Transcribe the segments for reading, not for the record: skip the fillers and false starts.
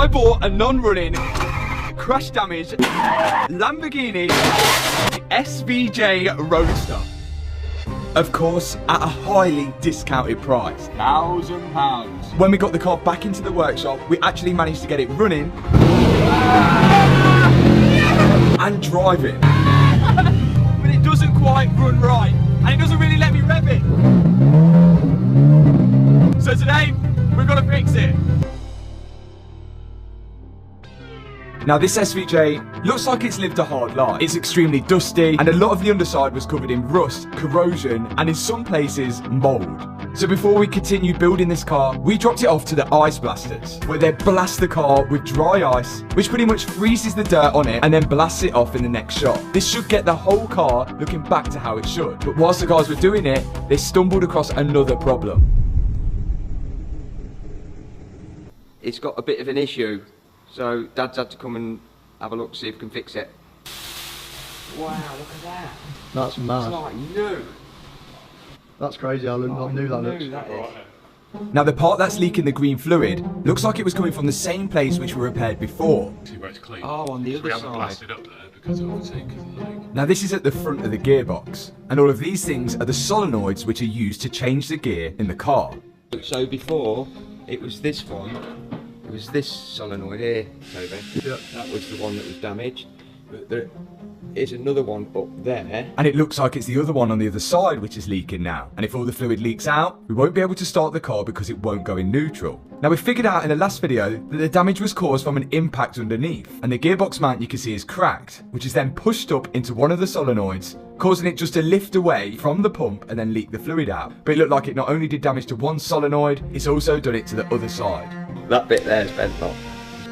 I bought a non-running, crash damaged Lamborghini Svj Roadster. Of course, at a highly discounted price. £1,000. When we got the car back into the workshop, we actually managed to get it running and driving. But it doesn't quite run right, and it doesn't really let me rev it. So today, we're gonna fix it. Now this SVJ looks like it's lived a hard life. It's extremely dusty and a lot of the underside was covered in rust, corrosion and in some places mould. So before we continued building this car, we dropped it off to the ice blasters, where they blast the car with dry ice, which pretty much freezes the dirt on it and then blasts it off in the next shot. This should get the whole car looking back to how it should. But whilst the guys were doing it, they stumbled across another problem. It's got a bit of an issue. So Dad's had to come and have a look, see if we can fix it. Wow, look at that. That's mad. It's like new. That's crazy, Alan. I knew that looks. That is. Now the part that's leaking the green fluid looks like it was coming from the same place which we repaired before. See where it's clean. Oh, on the So we other haven't side. blasted up there because obviously, because of the leak. Now this is at the front of the gearbox, and all of these things are the solenoids which are used to change the gear in the car. So before, it was this one. It was this solenoid here, Toby. Yeah. That was the one that was damaged. But there is another one up there. And it looks like it's the other one on the other side which is leaking now. And if all the fluid leaks out, we won't be able to start the car because it won't go in neutral. Now we figured out in the last video that the damage was caused from an impact underneath. And the gearbox mount you can see is cracked, which is then pushed up into one of the solenoids, causing it just to lift away from the pump and then leak the fluid out. But it looked like it not only did damage to one solenoid, it's also done it to the other side. That bit there is bent off.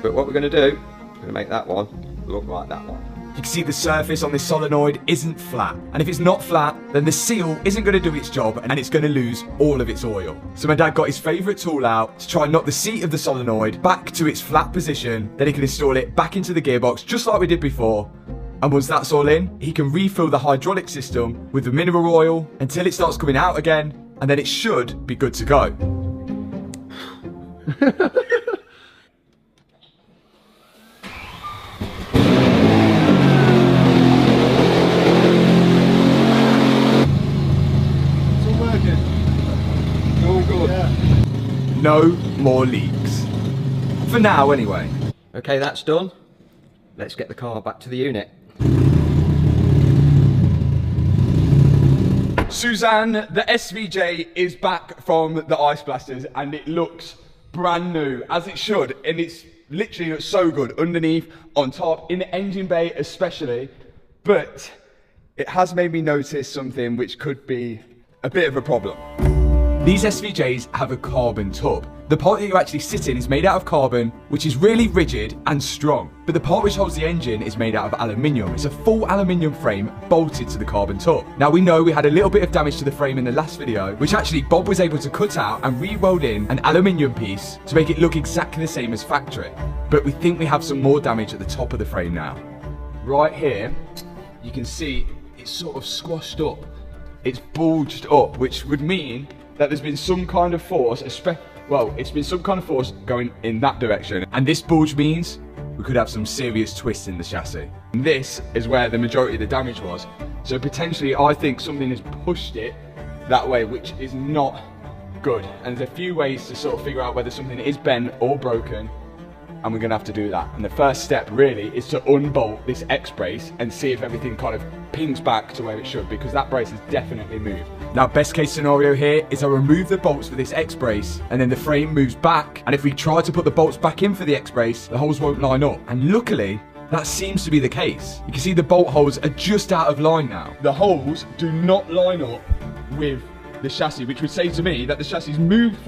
But what we're going to do, we're going to make that one look like that one. You can see the surface on this solenoid isn't flat. And if it's not flat, then the seal isn't going to do its job and it's going to lose all of its oil. So my dad got his favourite tool out to try and knock the seat of the solenoid back to its flat position. Then he can install it back into the gearbox just like we did before. And once that's all in, he can refill the hydraulic system with the mineral oil until it starts coming out again. And then it should be good to go. No more leaks. For now, anyway. Okay, that's done. Let's get the car back to the unit. Suzanne, the SVJ is back from the ice blasters and it looks brand new, as it should. And it's literally looks so good underneath, on top, in the engine bay especially. But it has made me notice something which could be a bit of a problem. These SVJs have a carbon tub. The part that you actually sit in is made out of carbon, which is really rigid and strong. But the part which holds the engine is made out of aluminium. It's a full aluminium frame bolted to the carbon tub. Now we know we had a little bit of damage to the frame in the last video, which actually Bob was able to cut out and re-weld in an aluminium piece to make it look exactly the same as factory. But we think we have some more damage at the top of the frame now. Right here, you can see it's sort of squashed up. It's bulged up, which would mean that there's been some kind of force, it's been some kind of force going in that direction. And this bulge means we could have some serious twists in the chassis. And this is where the majority of the damage was. So potentially I think something has pushed it that way, which is not good. And there's a few ways to sort of figure out whether something is bent or broken. And we're gonna have to do that. And the first step really is to unbolt this X brace and see if everything kind of pings back to where it should, because that brace has definitely moved. Now, best case scenario here is I remove the bolts for this X brace and then the frame moves back. And if we try to put the bolts back in for the X brace, the holes won't line up. And luckily, that seems to be the case. You can see the bolt holes are just out of line now. The holes do not line up with the chassis, which would say to me that the chassis moved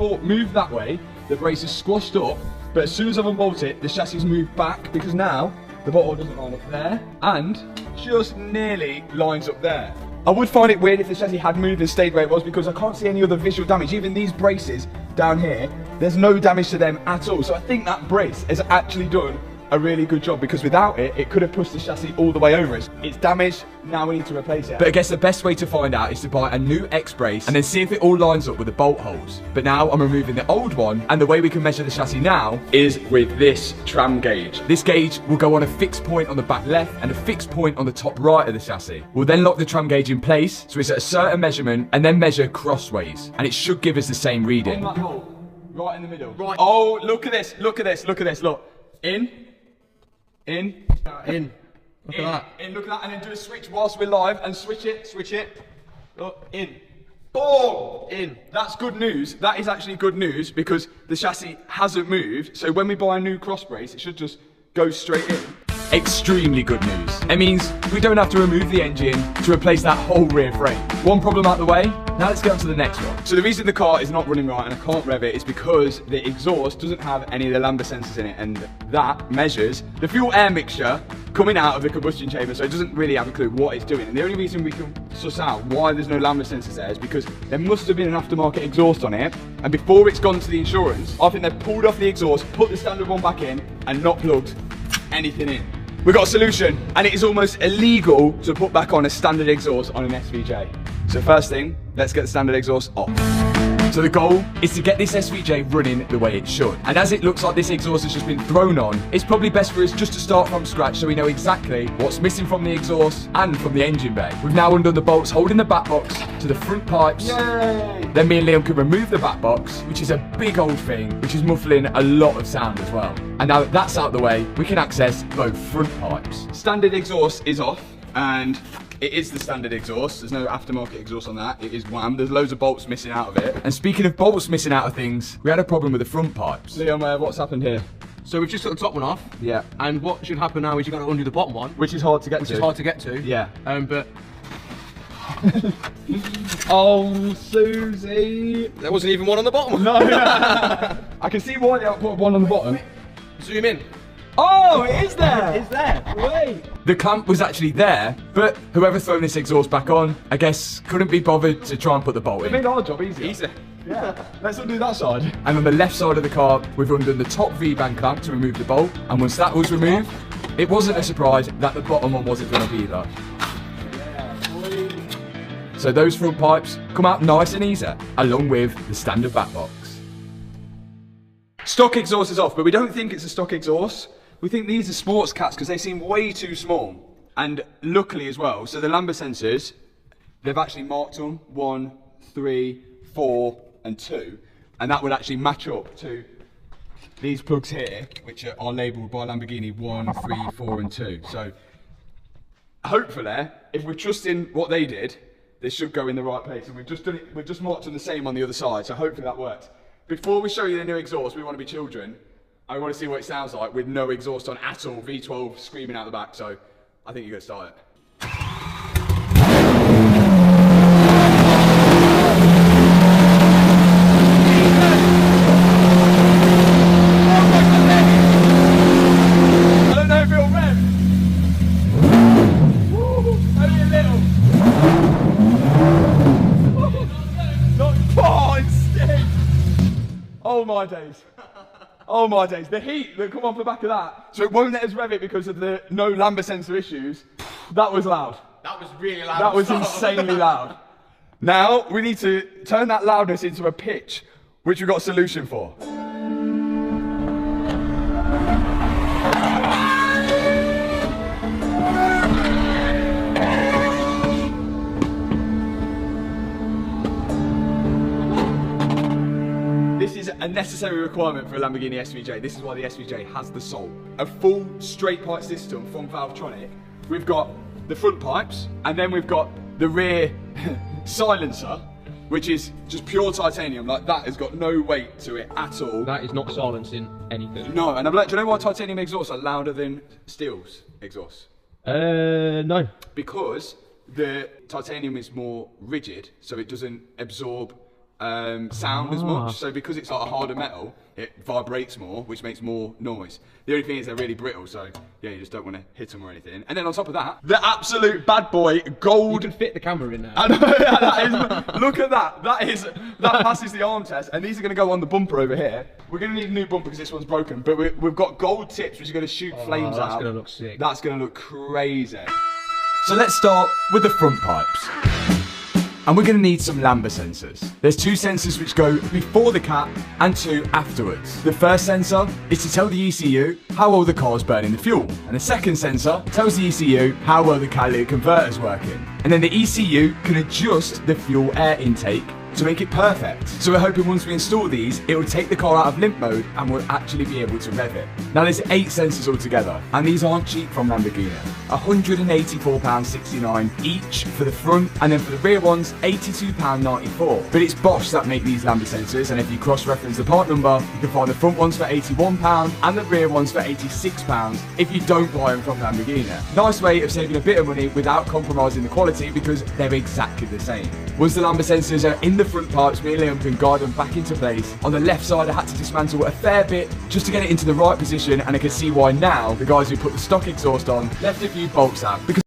that way, the brace is squashed up, but as soon as I've unbolted it, the chassis moved back because now the bolt hole doesn't line up there and just nearly lines up there. I would find it weird if the chassis had moved and stayed where it was, because I can't see any other visual damage. Even these braces down here, there's no damage to them at all. So I think that brace has actually done a really good job, because without it, it could have pushed the chassis all the way over us. It's damaged, now we need to replace it. But I guess the best way to find out is to buy a new X-brace and then see if it all lines up with the bolt holes. But now I'm removing the old one, and the way we can measure the chassis now is with this tram gauge. This gauge will go on a fixed point on the back left and a fixed point on the top right of the chassis. We'll then lock the tram gauge in place so it's at a certain measurement and then measure crossways, and it should give us the same reading. On that hole, right in the middle. Right. Oh, look at this, look at this, look at this, look. In. Look at that. In, look at that, and then do a switch whilst we're live, and switch it. Look, in. Boom! In. That's good news. That is actually good news, because the chassis hasn't moved, so when we buy a new cross brace, it should just go straight in. Extremely good news. It means we don't have to remove the engine to replace that whole rear frame. One problem out the way, now let's get on to the next one. So the reason the car is not running right and I can't rev it is because the exhaust doesn't have any of the Lambda sensors in it, and that measures the fuel air mixture coming out of the combustion chamber, so it doesn't really have a clue what it's doing. And the only reason we can suss out why there's no Lambda sensors there is because there must have been an aftermarket exhaust on it, and before it's gone to the insurance, I think they've pulled off the exhaust, put the standard one back in, and not plugged anything in. We've got a solution, and it is almost illegal to put back on a standard exhaust on an SVJ. So first thing, let's get the standard exhaust off. So the goal is to get this SVJ running the way it should. And as it looks like this exhaust has just been thrown on, it's probably best for us just to start from scratch so we know exactly what's missing from the exhaust and from the engine bay. We've now undone the bolts holding the back box to the front pipes. Yay! Then me and Liam can remove the back box, which is a big old thing, which is muffling a lot of sound as well. And now that that's out of the way, we can access both front pipes. Standard exhaust is off, and it is the standard exhaust. There's no aftermarket exhaust on that. It is wham. There's loads of bolts missing out of it. And speaking of bolts missing out of things, we had a problem with the front pipes. Liam, what's happened here? So we've just got the top one off. Yeah. And what should happen now is you've got to undo the bottom one. Which is hard to get to. Which is hard to get to. Yeah. But oh, Susie. there wasn't even one on the bottom. No. I can see why they put one on the bottom. Zoom in. Oh, it is there. It's there. Wait. The clamp was actually there, but whoever's thrown this exhaust back on, I guess, couldn't be bothered to try and put the bolt It made in. our job easier. Easy. Yeah. Let's undo that side. And on the left side of the car, we've undone the top V-band clamp to remove the bolt. And once that was removed, it wasn't a surprise that the bottom one wasn't going to be either. So those front pipes come out nice and easy, along with the standard back box. Stock exhaust is off, but we don't think it's a stock exhaust. We think these are sports cats because they seem way too small. And luckily as well, so the Lambda sensors, they've actually marked them 1, 3, 4, and 2. And that would actually match up to these plugs here, which are labelled by Lamborghini 1, 3, 4, and 2. So hopefully, if we're trusting what they did, this should go in the right place. And we've just done it, we've just marked them the same on the other side. So hopefully that works. Before we show you the new exhaust, we want to be children. I want to see what it sounds like with no exhaust on at all, V12 screaming out the back, so I think you're going to start it. I don't know if it'll rev. Only a little. Oh, it stinks. Oh my days. Oh my days, the heat that come off the back of that. So it won't let us rev it because of the no Lambda sensor issues. That was loud. That was really loud. That was insanely loud. Now we need to turn that loudness into a pitch, which we've got a solution for. This is a necessary requirement for a Lamborghini SVJ. This is why the SVJ has the soul. A full straight pipe system from Valvetronic. We've got the front pipes, and then we've got the rear silencer, which is just pure titanium. Like, that has got no weight to it at all. That is not silencing anything. No, and I'm like, do you know why titanium exhausts are louder than steel's exhausts? No. Because the titanium is more rigid, so it doesn't absorb sound as much. So because it's like a harder metal, it vibrates more, which makes more noise. The only thing is they're really brittle, so yeah, you just don't want to hit them or anything. And then on top of that, the absolute bad boy You gold. can fit the camera in there. I know, that is, look at that. That passes the arm test, and these are going to go on the bumper over here. We're going to need a new bumper because this one's broken, but we've got gold tips which are going to shoot flames out. That's going to look sick. That's going to look crazy. So let's start with the front pipes. And we're going to need some Lamber sensors. There's 2 sensors which go before the cap and 2 afterwards. The first sensor is to tell the ECU how well the car's burning the fuel. And the second sensor tells the ECU how well the catalytic converter is working. And then the ECU can adjust the fuel air intake to make it perfect. So we're hoping once we install these, it will take the car out of limp mode and we'll actually be able to rev it. Now there's 8 sensors altogether, and these aren't cheap from Lamborghini. £184.69 each for the front, and then for the rear ones, £82.94. But it's Bosch that make these Lambo sensors, and if you cross-reference the part number, you can find the front ones for £81 and the rear ones for £86 if you don't buy them from Lamborghini. Nice way of saving a bit of money without compromising the quality because they're exactly the same. Once the Lambo sensors are in the front pipes, me and Liam can guide them back into place. On the left side, I had to dismantle a fair bit just to get it into the right position, and I can see why now the guys who put the stock exhaust on left a few bolts out, because